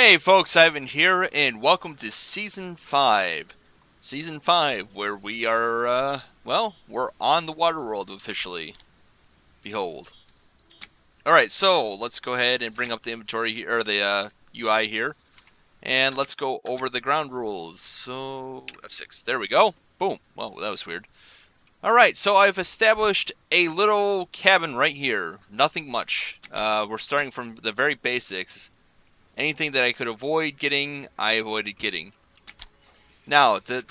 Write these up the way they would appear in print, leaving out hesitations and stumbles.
Hey folks, Ivan here, and welcome to Season 5. Season 5, where we are, we're on the water world officially. Behold. Alright, so let's go ahead and bring up the inventory here, or the UI here, and let's go over the ground rules. So, F6, there we go. Boom. Well, that was weird. Alright, so I've established a little cabin right here. Nothing much. We're starting from the very basics. Anything that I could avoid getting, I avoided getting. Now, we're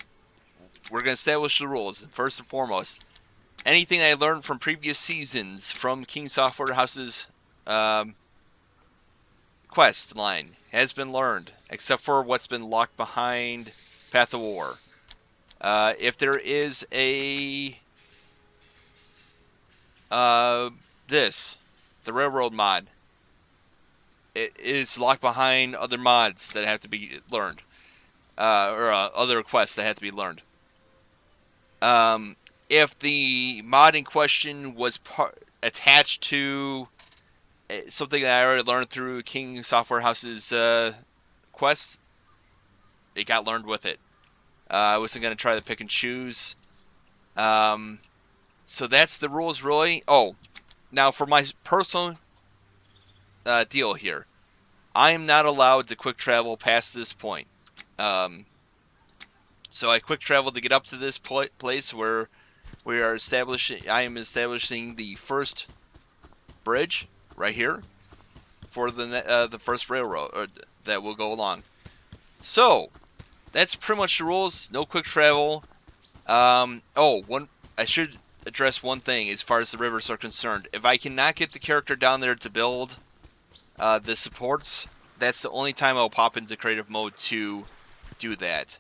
going to establish the rules. First and foremost, anything I learned from previous seasons from King Software House's quest line has been learned, except for what's been locked behind Path of War. If there is the railroad mod, it is locked behind other mods that have to be learned, or other quests that have to be learned. If the mod in question was attached to something that I already learned through King Software House's quest, it got learned with it. I wasn't going to try to pick and choose. So that's the rules, really. Oh, now for my personal deal here, I am not allowed to quick travel past this point. So I quick traveled to get up to this place where we are establishing. I am establishing the first bridge right here for the first railroad that will go along. So that's pretty much the rules. No quick travel. I should address one thing as far as the rivers are concerned. If I cannot get the character down there to build the supports, that's the only time I'll pop into creative mode to do that.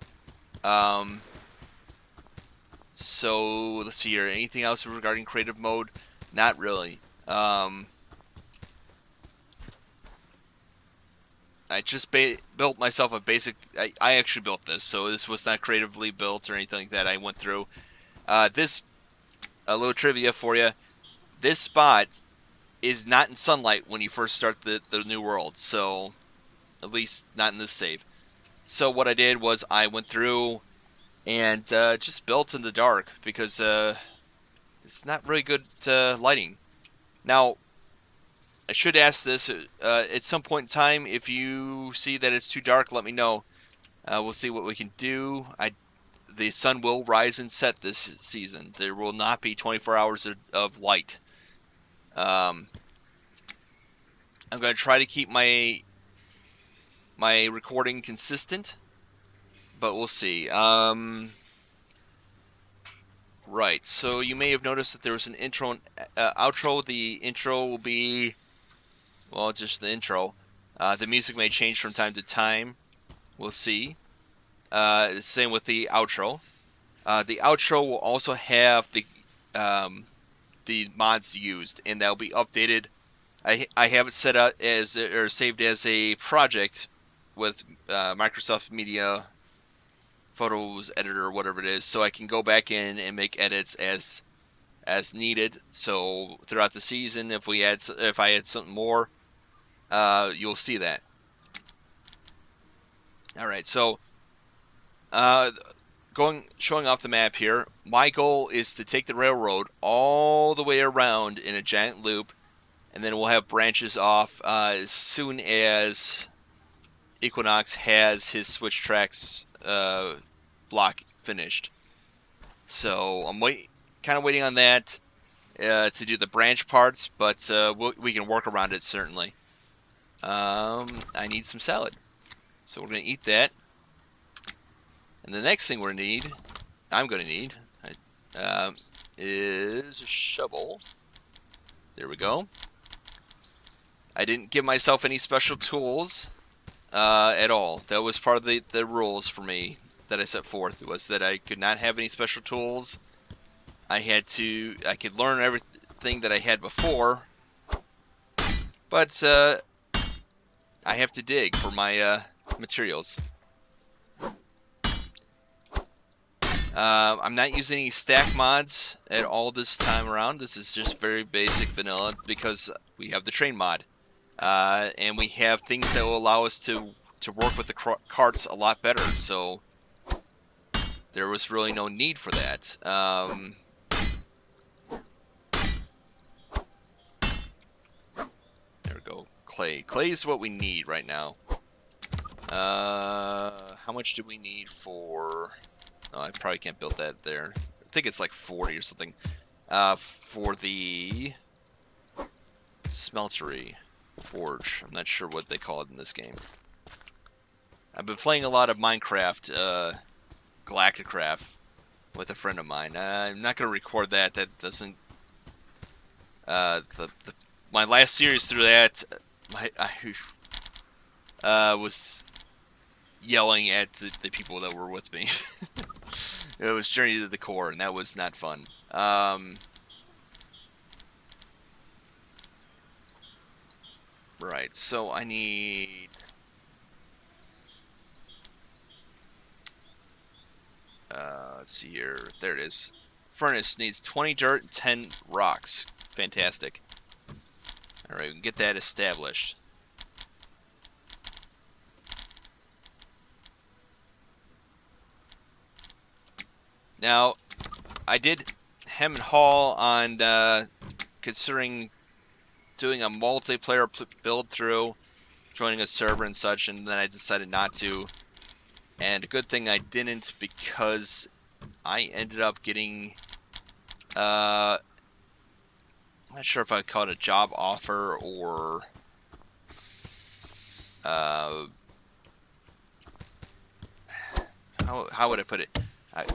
So let's see here. Anything else regarding creative mode? Not really. I just built myself a basic. I actually built this, so this was not creatively built or anything like that. I went through a little trivia for you. This spot is not in sunlight when you first start the new world, so at least not in this save. So what I did was I went through and just built in the dark because it's not really good lighting. Now, I should ask this at some point in time. If you see that it's too dark, let me know. We'll see what we can do. The sun will rise and set this season. There will not be 24 hours of light. I'm going to try to keep my recording consistent, but we'll see. Right, so you may have noticed that there was an intro and outro. The intro will be, well, just the intro. The music may change from time to time. We'll see. Same with the outro. The outro will also have the mods used, and that'll be updated. I have it set up as, or saved as a project with Microsoft Media Photos Editor or whatever it is, so I can go back in and make edits as needed. So throughout the season, if I add something more, you'll see that. All right, so showing off the map here. My goal is to take the railroad all the way around in a giant loop, and then we'll have branches off as soon as Equinox has his switch tracks block finished. So I'm kind of waiting on that to do the branch parts, but we can work around it certainly. I need some salad, so we're gonna eat that. And the next thing I'm gonna need, is a shovel. There we go. I didn't give myself any special tools at all. That was part of the rules for me that I set forth, was that I could not have any special tools. I could learn everything that I had before, but I have to dig for my materials. I'm not using any stack mods at all this time around. This is just very basic vanilla because we have the train mod. And we have things that will allow us to to work with the carts a lot better, so there was really no need for that. There we go. Clay. Clay is what we need right now. How much do we need for... Oh, I probably can't build that there. I think it's like 40 or something. For the smeltery forge. I'm not sure what they call it in this game. I've been playing a lot of Minecraft, Galacticraft, with a friend of mine. I'm not going to record that. That doesn't... my last series through that, I was yelling at the people that were with me. It was Journey to the Core, and that was not fun. Right, so I need... let's see here. There it is. Furnace needs 20 dirt and 10 rocks. Fantastic. Alright, we can get that established. Now, I did hem and haw on considering doing a multiplayer build through, joining a server and such, and then I decided not to. And a good thing I didn't, because I ended up getting, I'm not sure if I'd call it a job offer or, how would I put it? I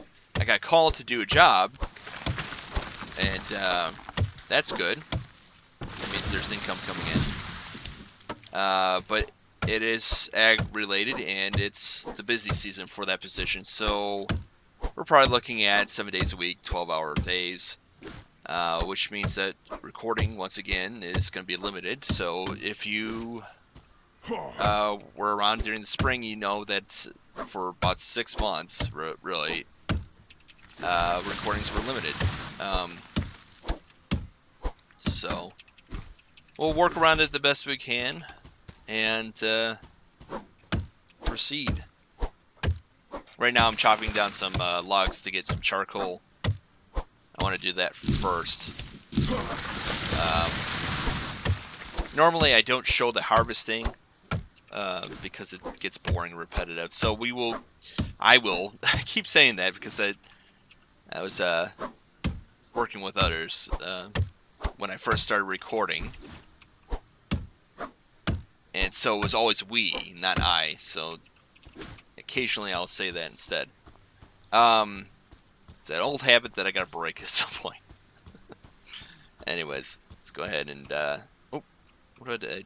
got called to do a job, and that's good. It means there's income coming in. But it is ag related, and it's the busy season for that position, so we're probably looking at 7 days a week, 12-hour days, which means that recording, once again, is going to be limited. So if you were around during the spring, you know that for about 6 months, really, recordings were limited. So we'll work around it the best we can and proceed. Right now I'm chopping down some logs to get some charcoal. I want to do that first. Normally I don't show the harvesting because it gets boring and repetitive. So I will keep saying that because I was working with others when I first started recording. And so it was always we, not I. So occasionally I'll say that instead. It's that old habit that I gotta break at some point. Anyways, let's go ahead and oh, what did I?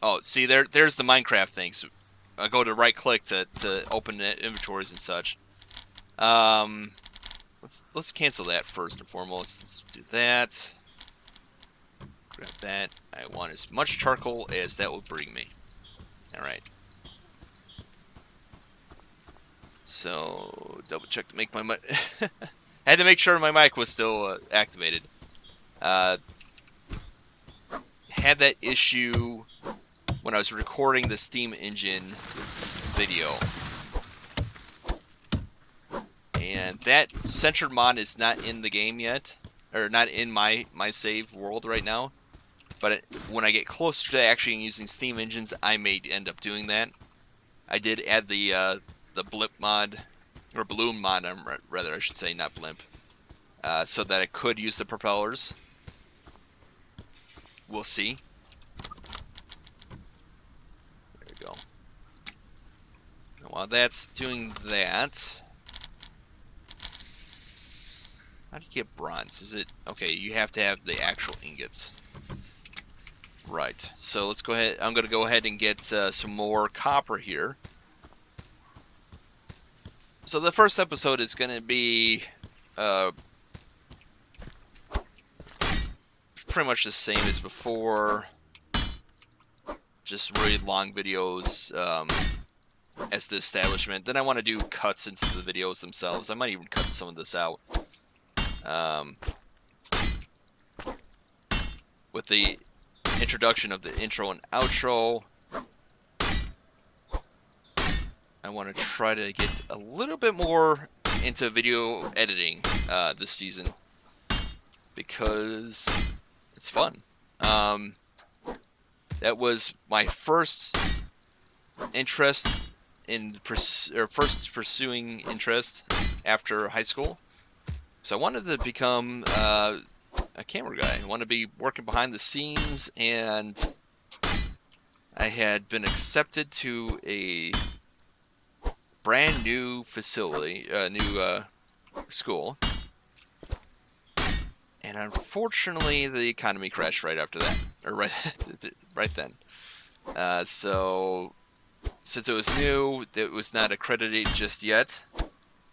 Oh, see there's the Minecraft thing. So I go to right click to open the inventories and such. Let's cancel that first and foremost. Let's do that. Grab that. I want as much charcoal as that will bring me. Alright. So, double check to make my mic. Had to make sure my mic was still activated. Had that issue when I was recording the Steam Engine video. And that centered mod is not in the game yet. Or not in my save world right now. But when I get closer to actually using Steam engines, I may end up doing that. I did add the blimp mod, or balloon mod, rather I should say, not blimp, so that I could use the propellers. We'll see. There we go. And while that's doing that, how do you get bronze? Is it okay? You have to have the actual ingots. Right, so let's go ahead. I'm going to go ahead and get some more copper here. So the first episode is going to be pretty much the same as before. Just really long videos as the establishment. Then I want to do cuts into the videos themselves. I might even cut some of this out. With the introduction of the intro and outro, I want to try to get a little bit more into video editing this season because it's fun. That was my first interest in first pursuing interest after high school. So I wanted to become a camera guy. I wanted to be working behind the scenes, and I had been accepted to a brand new facility, new school, and unfortunately the economy crashed right after that, or right then. So since it was new, it was not accredited just yet.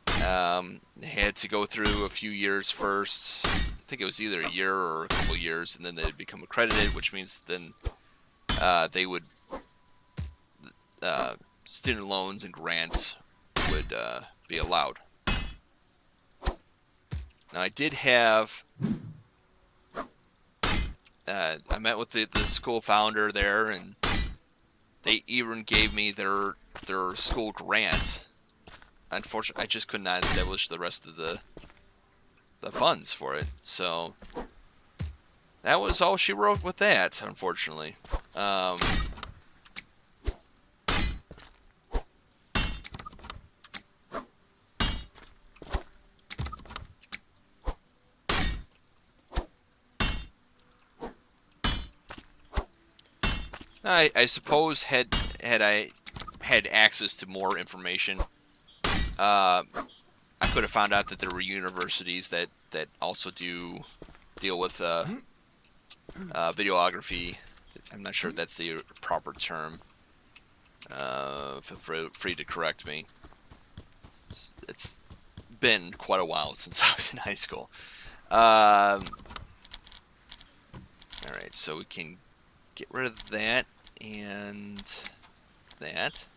Had to go through a few years first. I think it was either a year or a couple years, and then they'd become accredited, which means then they would student loans and grants would be allowed. Now I did have I met with the school founder there, and they even gave me their school grant. Unfortunately, I just could not establish the rest of the funds for it, so that was all she wrote with that, unfortunately. I suppose had I had access to more information, I could have found out that there were universities that also deal with videography. I'm not sure if that's the proper term. Feel free to correct me. It's been quite a while since I was in high school. Alright, so we can get rid of that and that.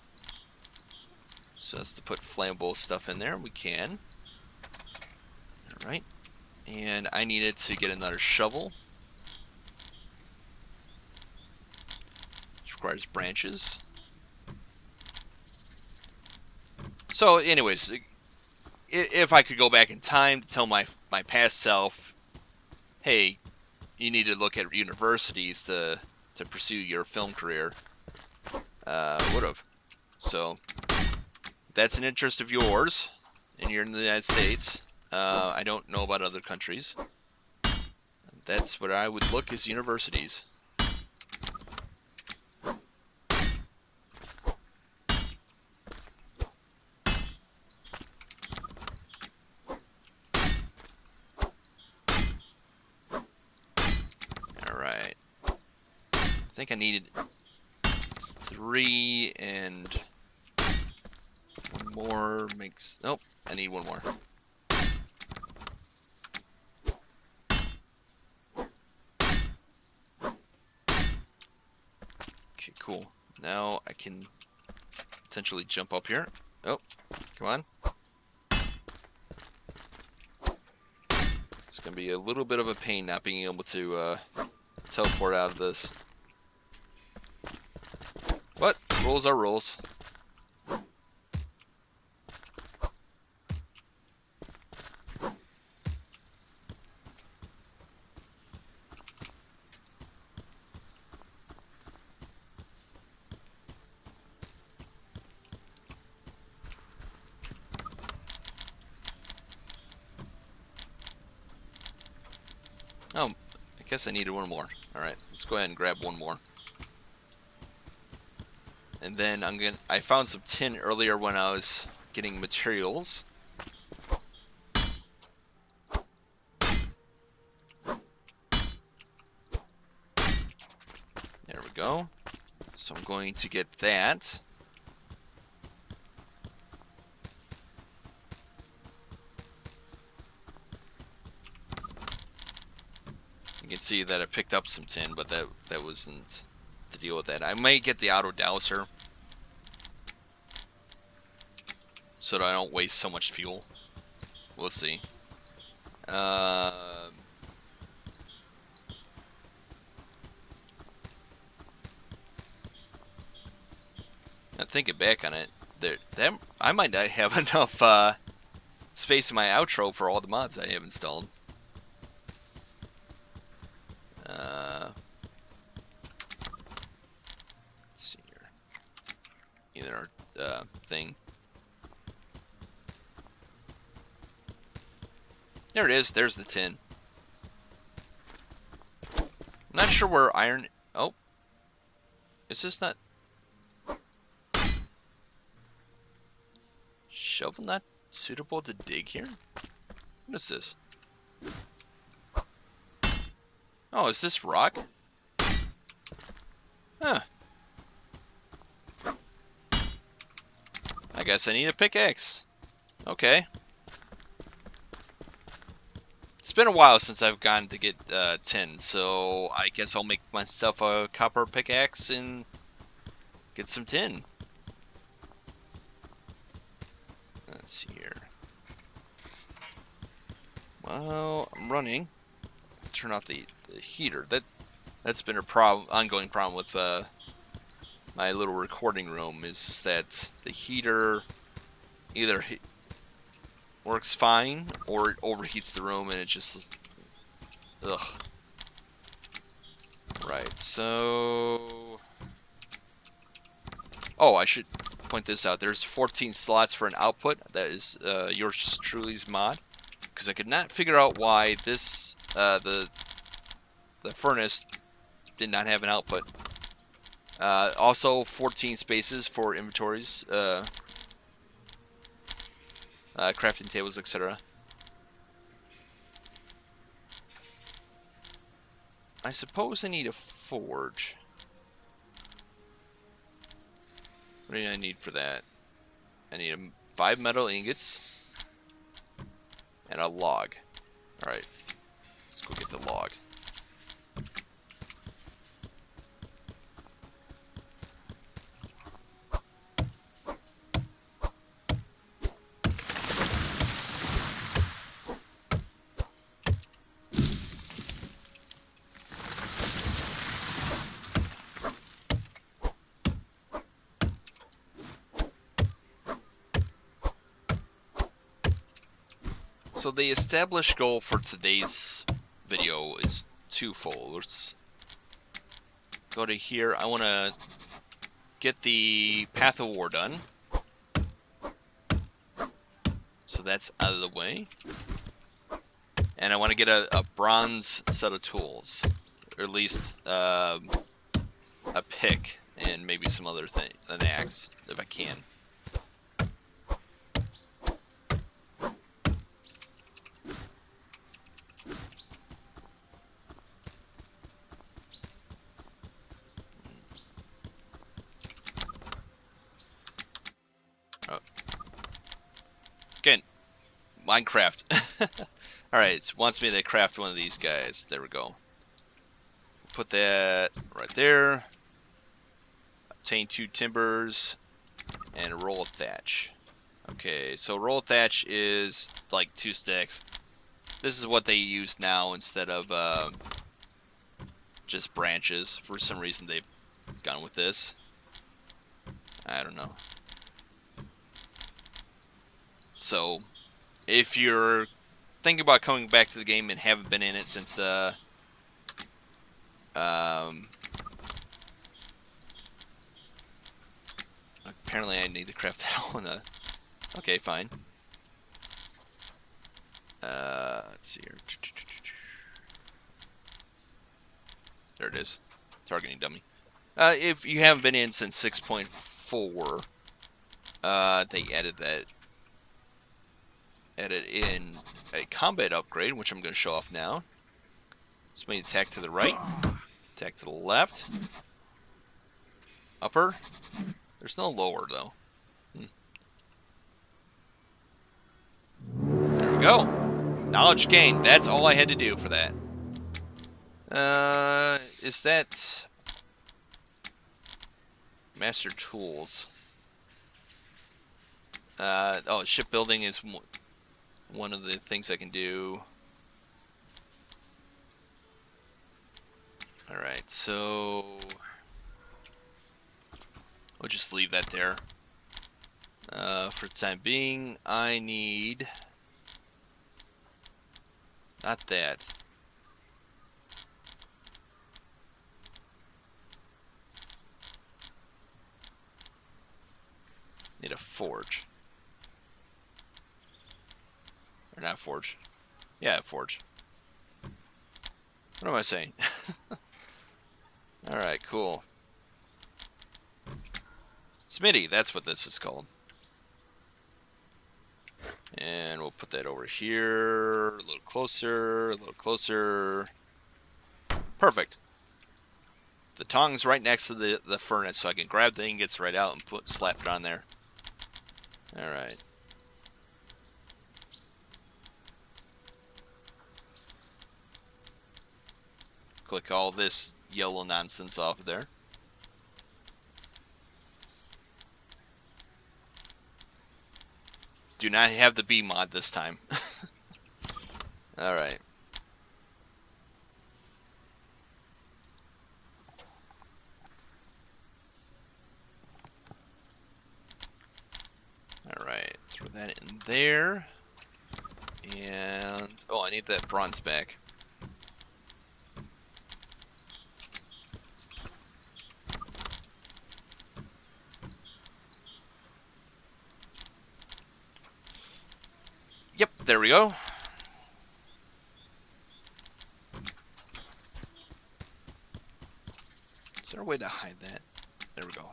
So as to put flammable stuff in there, we can. Alright. And I needed to get another shovel, which requires branches. So anyways, if I could go back in time to tell my past self, hey, you need to look at universities to pursue your film career, would have. So that's an interest of yours, and you're in the United States. I don't know about other countries. That's what I would look as universities. Alright. I think I needed 3 and one more makes... Nope, I need one more. Okay, cool. Now I can potentially jump up here. Oh, come on. It's going to be a little bit of a pain not being able to teleport out of this. But rules are rules. Oh, I guess I needed one more. Alright, let's go ahead and grab one more. And then I found some tin earlier when I was getting materials. There we go. So I'm going to get that. You can see that I picked up some tin, but that wasn't to deal with that. I might get the auto dowser so that I don't waste so much fuel. We'll see. Now thinking back on it, I might not have enough space in my outro for all the mods I have installed. Let's see here. Either our thing. There it is. There's the tin. I'm not sure where iron... Oh. Is this not... Shovel not suitable to dig here? What is this? Oh, is this rock? Huh. I guess I need a pickaxe. Okay. It's been a while since I've gone to get tin, so I guess I'll make myself a copper pickaxe and get some tin. Let's see here. Well, I'm running. Turn off the heater. That's been a ongoing problem with my little recording room, is that the heater either works fine or it overheats the room and it just... Ugh. Right, so... Oh, I should point this out. There's 14 slots for an output. That is yours truly's mod. Because I could not figure out why this, the furnace did not have an output. Also, 14 spaces for inventories, crafting tables, etc. I suppose I need a forge. What do I need for that? I need 5 metal ingots and a log. Alright, let's go get the log. So the established goal for today's video is twofold. Let's go to here. I want to get the Path of War done. So that's out of the way. And I want to get a bronze set of tools. Or at least a pick and maybe some other thing, an axe, if I can. Oh. Again, Minecraft. Alright, it wants me to craft one of these guys. There we go. Put that right there. Obtain 2 timbers and a roll of thatch. Okay, so roll of thatch is like 2 sticks. This is what they use now instead of just branches. For some reason they've gone with this. I don't know. So, if you're thinking about coming back to the game and haven't been in it since apparently I need to craft that on a... Okay, fine. Let's see here. There it is. Targeting dummy. If you haven't been in since 6.4, they added in a combat upgrade, which I'm going to show off now. This may attack to the right, attack to the left, upper. There's no lower though. There we go. Knowledge gained. That's all I had to do for that. Is that Master Tools? Oh, shipbuilding is one of the things I can do. Alright, so we'll just leave that there. For the time being, I need... Not that. Need a forge. Or not forge. Yeah, forge. What am I saying? Alright, cool. Smitty, that's what this is called. And we'll put that over here. A little closer, a little closer. Perfect. The tongue's right next to the furnace, so I can grab the ingots right out and slap it on there. Alright. Click all this yellow nonsense off of there. Do not have the B mod this time. Alright. Alright, throw that in there. And... oh, I need that bronze back. Yep, there we go. Is there a way to hide that? There we go.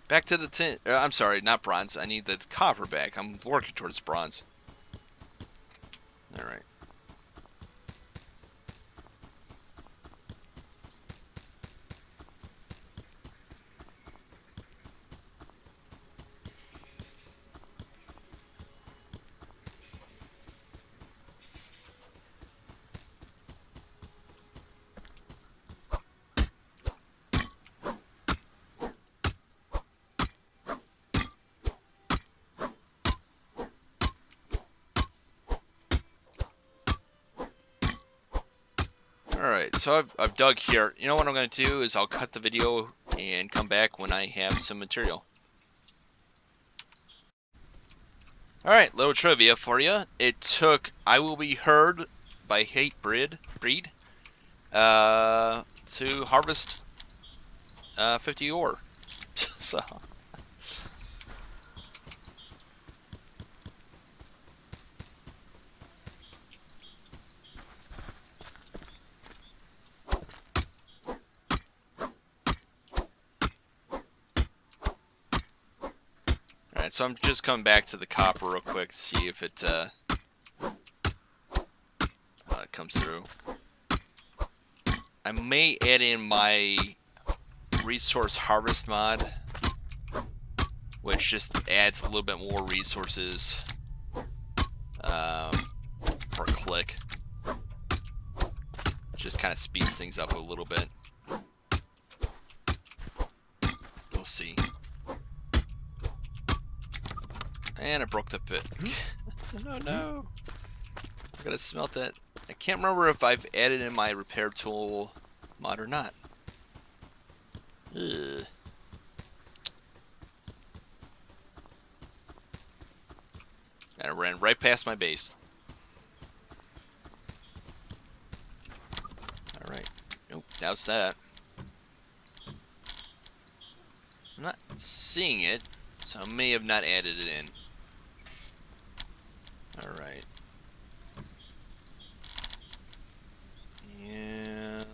Back to the tin. I'm sorry, not bronze. I need the copper back. I'm working towards bronze. Alright. Alright, so I've dug here. You know what I'm going to do is I'll cut the video and come back when I have some material. Alright, little trivia for you. It took I Will Be Heard by Hatebreed to harvest 50 ore. So... Alright, so I'm just coming back to the copper real quick to see if it comes through. I may add in my resource harvest mod, which just adds a little bit more resources per click. Just kind of speeds things up a little bit. We'll see. And I broke the pit. No. I gotta smelt that. I can't remember if I've added in my repair tool mod or not. Ugh. And I ran right past my base. Alright. Nope, douse that. I'm not seeing it, so I may have not added it in. Alright. And...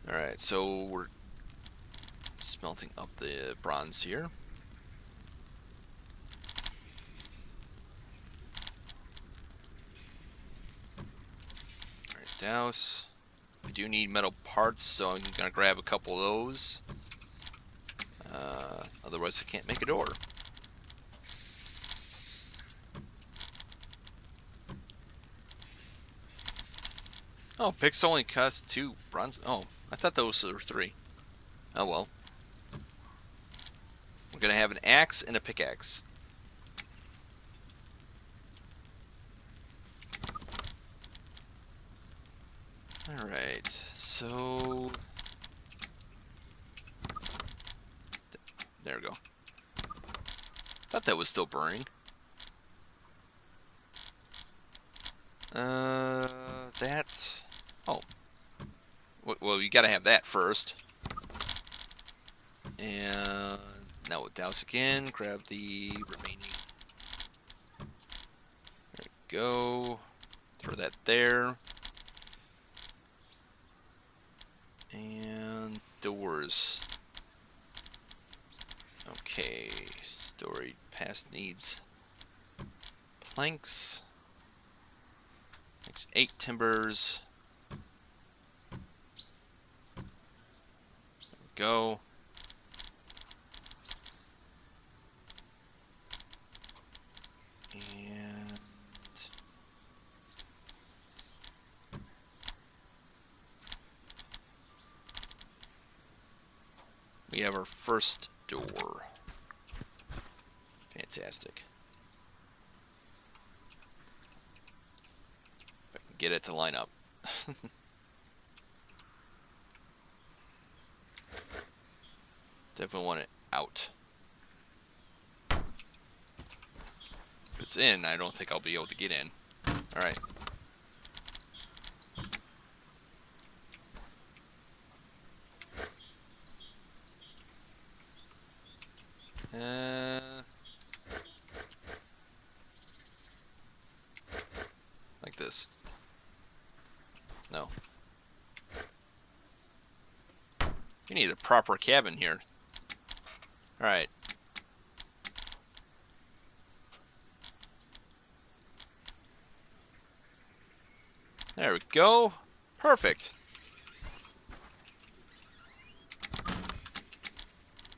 Alright, so we're smelting up the bronze here. Alright, douse. I do need metal parts, so I'm gonna grab a couple of those. Otherwise I can't make a door. Oh, picks only cost 2 bronze. Oh, I thought those were 3. Oh well. We're going to have an axe and a pickaxe. Alright, so... There we go. Thought that was still burning. That... Oh. Well, you gotta have that first. And now we'll douse again. Grab the remaining. There we go. Throw that there. And doors. Okay. Story past needs. Planks. Next 8 timbers. There we go. And we have our first door. Fantastic. If I can get it to line up. Definitely want it out. If it's in, I don't think I'll be able to get in. Alright. Like this. No. You need a proper cabin here. Alright. There we go. Perfect.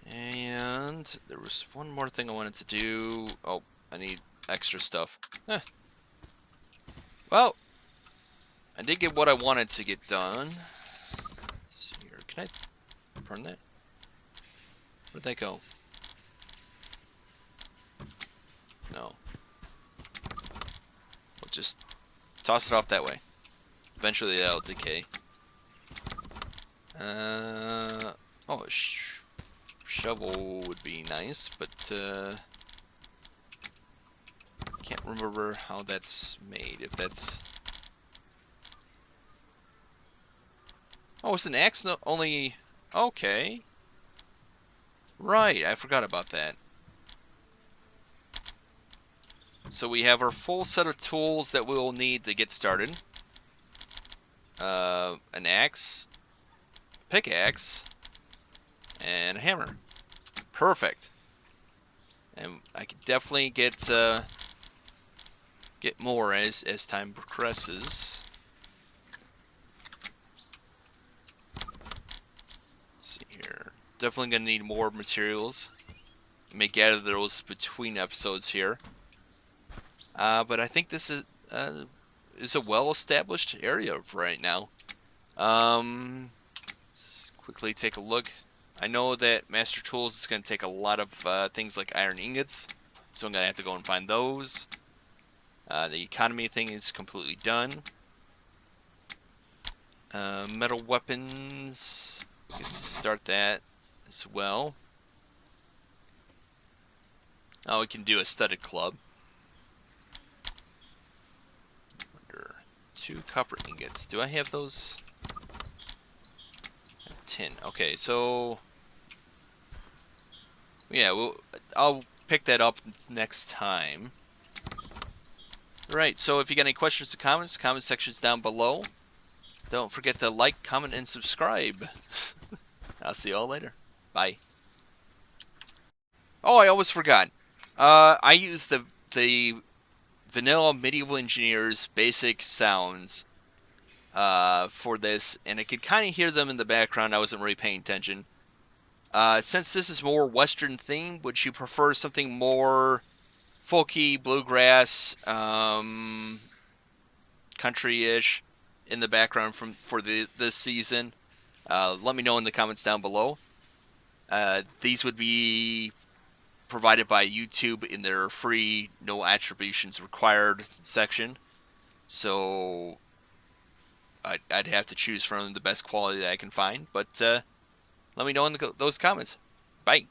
And there was one more thing I wanted to do. Oh, I need extra stuff. Well, I did get what I wanted to get done. Let's see here. Can I burn that? Where'd that go? No. We'll just toss it off that way. Eventually that'll decay. Oh, a shovel would be nice, but can't remember how that's made. If that's... Oh, it's an axe only... Okay. Right, I forgot about that. So we have our full set of tools that we'll need to get started. An axe, pickaxe, and a hammer. Perfect. And I could definitely get more as time progresses. Let's see here. Definitely gonna need more materials. I may gather those between episodes here. But I think this is a well-established area right now. Let's quickly take a look. I know that Master Tools is going to take a lot of things like iron ingots, so I'm going to have to go and find those. The economy thing is completely done. Metal weapons, we can start that as well. Oh, we can do a studded club. 2 copper ingots. Do I have those? 10. Okay, so yeah, I'll pick that up next time. Alright, so if you got any questions or comments, comment section's down below. Don't forget to like, comment, and subscribe. I'll see you all later. Bye. Oh, I almost forgot. I use the vanilla Medieval Engineers basic sounds for this, and I could kind of hear them in the background. I wasn't really paying attention. Since this is more Western themed, would you prefer something more folky, bluegrass, country-ish in the background for this season? Let me know in the comments down below. These would be provided by YouTube in their free, no attributions required section. So I'd have to choose from the best quality that I can find. But let me know in those comments. Bye.